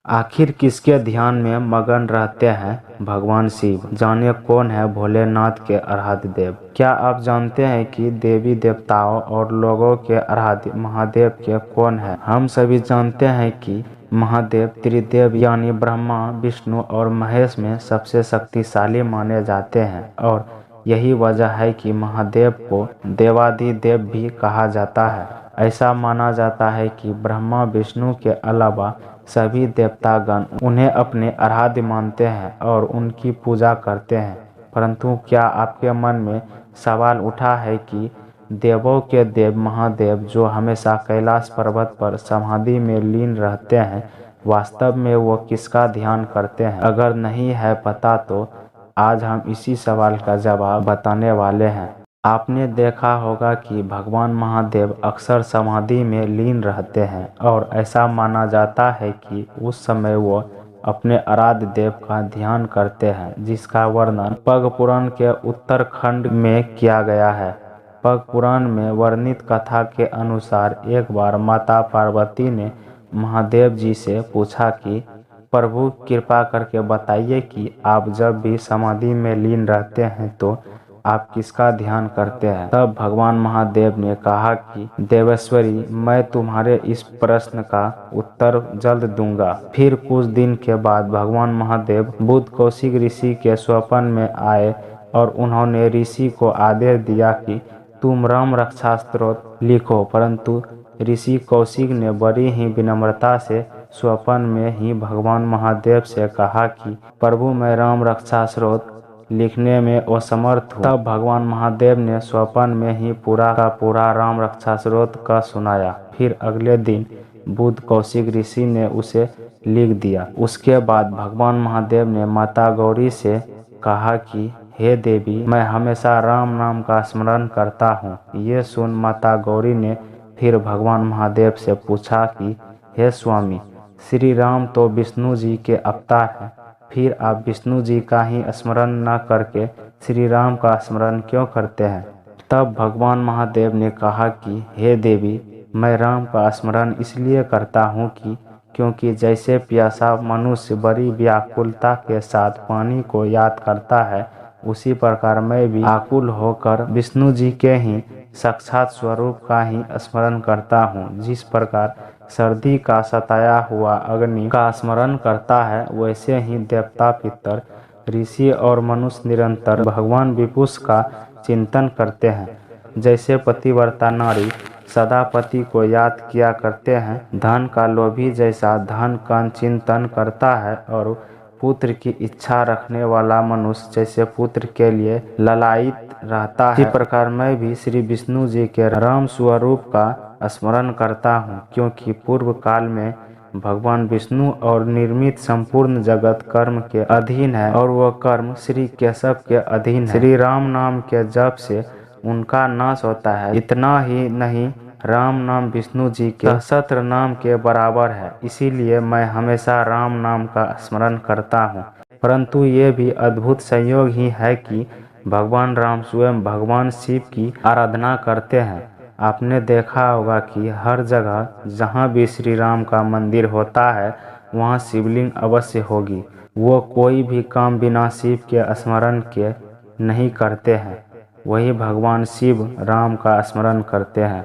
आखिर किसके ध्यान में मगन रहते हैं भगवान शिव? जाने कौन है भोलेनाथ के आराध्य देव। क्या आप जानते हैं कि देवी देवताओं और लोगों के आराध्य महादेव के कौन है? हम सभी जानते हैं कि महादेव त्रिदेव यानी ब्रह्मा, विष्णु और महेश में सबसे शक्तिशाली माने जाते हैं और यही वजह है कि महादेव को देवाधिदेव भी कहा जाता है। ऐसा माना जाता है कि ब्रह्मा विष्णु के अलावा सभी देवतागण उन्हें अपने आराध्य मानते हैं और उनकी पूजा करते हैं। परंतु क्या आपके मन में सवाल उठा है कि देवों के देव महादेव, जो हमेशा कैलाश पर्वत पर समाधि में लीन रहते हैं, वास्तव में वो किसका ध्यान करते हैं? अगर नहीं है पता तो आज हम इसी सवाल का जवाब बताने वाले हैं। आपने देखा होगा कि भगवान महादेव अक्सर समाधि में लीन रहते हैं और ऐसा माना जाता है कि उस समय वो अपने आराध्य देव का ध्यान करते हैं, जिसका वर्णन पद्म पुराण के उत्तरखंड में किया गया है। पद्म पुराण में वर्णित कथा के अनुसार एक बार माता पार्वती ने महादेव जी से पूछा कि प्रभु कृपा करके बताइए कि आप जब भी समाधि में लीन रहते हैं तो आप किसका ध्यान करते हैं? तब भगवान महादेव ने कहा कि देवेश्वरी, मैं तुम्हारे इस प्रश्न का उत्तर जल्द दूंगा। फिर कुछ दिन के बाद भगवान महादेव बुद्ध कौशिक ऋषि के स्वप्न में आए और उन्होंने ऋषि को आदेश दिया कि तुम राम रक्षा स्तोत्र लिखो। परंतु ऋषि कौशिक ने बड़ी ही विनम्रता से स्वप्न में ही भगवान महादेव से कहा कि प्रभु, मैं राम रक्षा स्तोत्र लिखने में असमर्थ हूँ। तब भगवान महादेव ने स्वप्न में ही पूरा का पूरा राम रक्षा स्तोत्र का सुनाया। फिर अगले दिन बुद्ध कौशिक ऋषि ने उसे लिख दिया। उसके बाद भगवान महादेव ने माता गौरी से कहा कि हे देवी, मैं हमेशा राम नाम का स्मरण करता हूँ। ये सुन माता गौरी ने फिर भगवान महादेव से पूछा कि हे स्वामी, श्री राम तो विष्णु जी के अवतार हैं, फिर आप विष्णु जी का ही स्मरण न करके श्री राम का स्मरण क्यों करते हैं? तब भगवान महादेव ने कहा कि हे देवी, मैं राम का स्मरण इसलिए करता हूँ कि क्योंकि जैसे प्यासा मनुष्य बड़ी व्याकुलता के साथ पानी को याद करता है, उसी प्रकार मैं भी आकुल होकर विष्णु जी के ही साक्षात स्वरूप का ही स्मरण करता हूँ। जिस प्रकार सर्दी का सताया हुआ अग्नि का स्मरण करता है, वैसे ही देवता, पितर, ऋषि और मनुष्य निरंतर भगवान विपुष का चिंतन करते हैं। जैसे पतिव्रता नारी सदा पति को याद किया करते हैं, धन का लोभी जैसा धन का चिंतन करता है और पुत्र की इच्छा रखने वाला मनुष्य जैसे पुत्र के लिए ललायित रहता है, इसी प्रकार मैं भी श्री विष्णु जी के राम स्वरूप का स्मरण करता हूँ, क्योंकि पूर्व काल में भगवान विष्णु और निर्मित संपूर्ण जगत कर्म के अधीन है और वह कर्म श्री केशव के अधीन है। श्री राम नाम के जप से उनका नाश होता है। इतना ही नहीं, राम नाम विष्णु जी के सहस्त्र नाम के बराबर है। इसीलिए मैं हमेशा राम नाम का स्मरण करता हूँ। परंतु ये भी अद्भुत संयोग ही है कि भगवान राम स्वयं भगवान शिव की आराधना करते हैं। आपने देखा होगा कि हर जगह जहाँ भी श्री राम का मंदिर होता है, वहाँ शिवलिंग अवश्य होगी। वो कोई भी काम बिना शिव के स्मरण के नहीं करते हैं। वही भगवान शिव राम का स्मरण करते हैं।